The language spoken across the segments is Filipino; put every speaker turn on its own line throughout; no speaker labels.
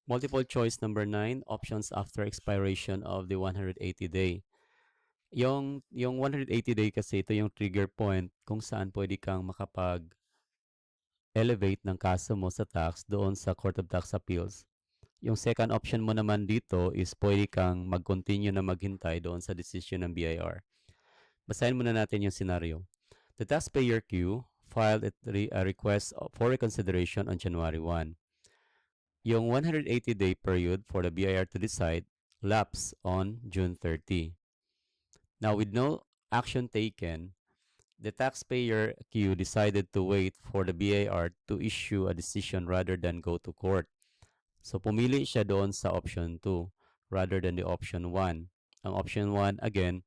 Multiple choice number 9, options after expiration of the 180 day. Yung 180 day kasi ito yung trigger point kung saan pwede kang makapag-elevate ng kaso mo sa tax doon sa Court of Tax Appeals. Yung second option mo naman dito is pwede kang mag-continue na maghintay doon sa decision ng BIR. Basahin muna natin yung scenario. The taxpayer Q filed a request for reconsideration on January 1. Yung 180-day period for the BIR to decide lapse on June 30. Now, with no action taken, the taxpayer Q decided to wait for the BIR to issue a decision rather than go to court. So, pumili siya doon sa option 2 rather than the option 1. Ang option 1, again,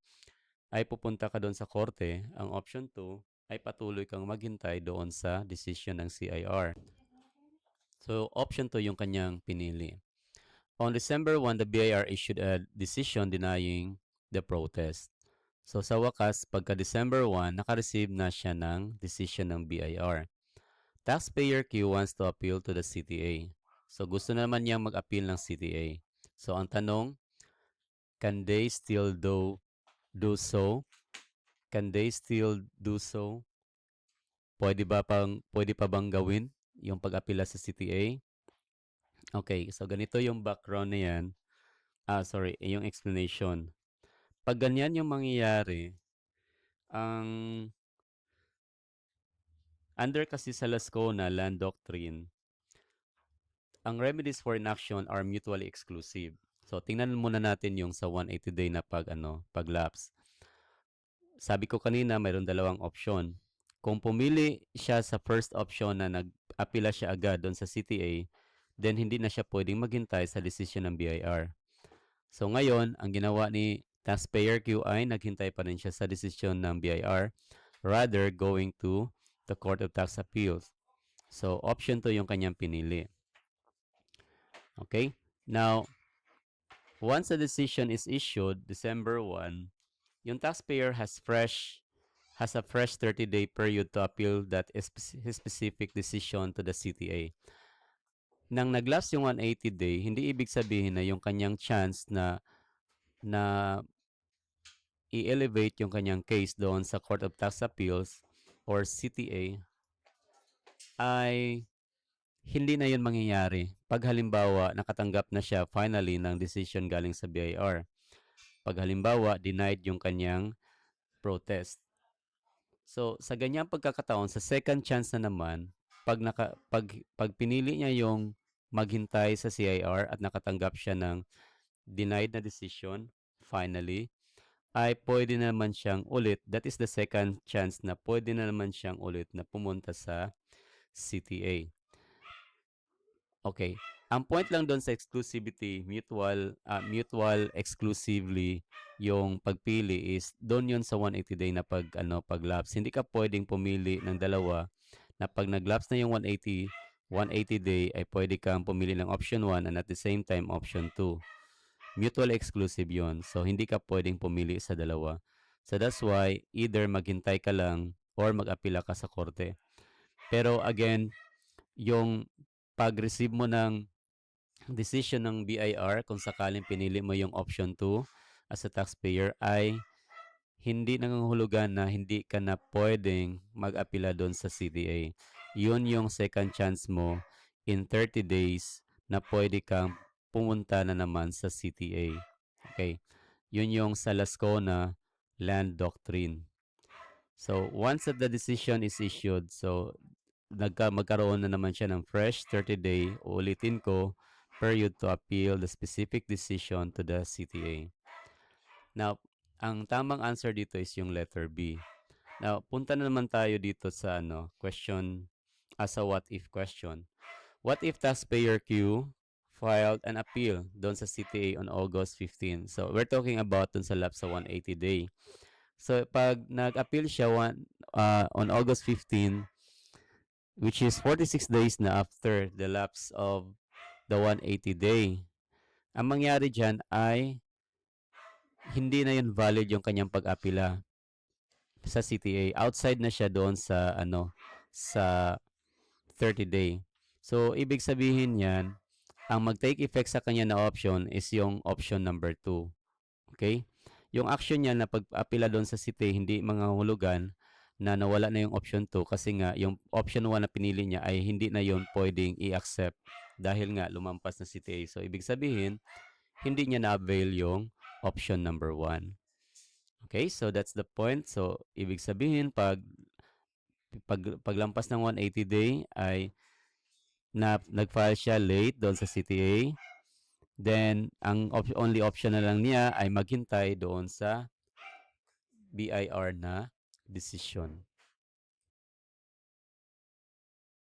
ay pupunta ka doon sa korte. Ang option 2 ay patuloy kang maghintay doon sa decision ng CIR. So, option 2 yung kanyang pinili. On December 1, the BIR issued a decision denying the protest. So sa wakas, pagka December 1, naka-receive na siya ng decision ng BIR. Taxpayer Q wants to appeal to the CTA. So gusto naman niyang mag-appeal ng CTA. So ang tanong, can they still do so? Can they still do so? Pwede pa bang gawin yung pag-apila sa CTA? Okay, so ganito yung background na yan. Yung explanation. Pag ganyan yung mangyayari, ang under kasi sa Lascona Land Doctrine, ang remedies for inaction are mutually exclusive. So tingnan muna natin yung sa 180 day na pag-lapse. Sabi ko kanina mayroon dalawang option. Kung pumili siya sa first option na nag-apila siya agad doon sa CTA, then hindi na siya pwedeng maghintay sa decision ng BIR. So ngayon, ang ginawa ni taxpayer Q ay naghintay pa rin siya sa decision ng BIR rather going to the Court of Tax Appeals. So option 2 yung kanyang pinili. Okay? Now, once the decision is issued, December 1, yung taxpayer has a fresh 30-day period to appeal that specific decision to the CTA. Nang nag-lapse yung 180 day, hindi ibig sabihin na yung kanyang chance na i-elevate yung kanyang case doon sa Court of Tax Appeals or CTA ay hindi na yun mangyayari pag halimbawa nakatanggap na siya finally ng decision galing sa BIR. Pag halimbawa denied yung kanyang protest. So sa ganyang pagkakataon, sa second chance na naman, pag pinili niya yung maghintay sa CIR at nakatanggap siya ng denied na decision, finally, ay pwede naman siyang ulit, that is the second chance na pwede na naman siyang ulit na pumunta sa CTA. Okay. Ang point lang doon sa exclusivity, mutual exclusively yung pagpili is doon yun sa 180 day na pag-lapse. Hindi ka pwedeng pumili ng dalawa na pag nag-lapse na yung 180 day ay pwede kang pumili ng option 1 and at the same time option 2. Mutual exclusive yon. So hindi ka pwedeng pumili sa dalawa. So that's why either maghintay ka lang or mag-apila ka sa korte. Pero again, yung pag-receive mo ng decision ng BIR kung sakaling pinili mo yung option 2 as a taxpayer ay hindi nangangahulugan na hindi ka na pwedeng mag-apila doon sa CTA. Yun yung second chance mo in 30 days na pwede kang pumunta na naman sa CTA. Okay. Yun yung sa Lascona Land Doctrine. So, once that the decision is issued, so magkaroon na naman siya ng fresh 30-day, ulitin ko, period to appeal the specific decision to the CTA. Now, ang tamang answer dito is yung letter B. Now, punta na naman tayo dito sa question as a what if question. What if taxpayer Q filed an appeal doon sa CTA on August 15? So, we're talking about doon sa lapse sa 180 day. So, pag nag-appeal siya on August 15, which is 46 days na after the lapse of the 180 day, ang mangyari dyan ay hindi na yun valid yung kanyang pag-apila sa CTA. Outside na siya doon sa 30 day. So, ibig sabihin yan, ang mag-take effect sa kanya na option is yung option number 2. Okay? Yung action niya na pag-apila doon sa city, hindi mangangahulugan na nawala na yung option 2 kasi nga yung option 1 na pinili niya ay hindi na yon pwedeng i-accept dahil nga lumampas na city A. So, ibig sabihin, hindi niya na-avail yung option number 1. Okay, so that's the point. So, ibig sabihin, paglampas ng 180 day ay nag-file siya late doon sa CTA. Then, ang only option na lang niya ay maghintay doon sa BIR na decision.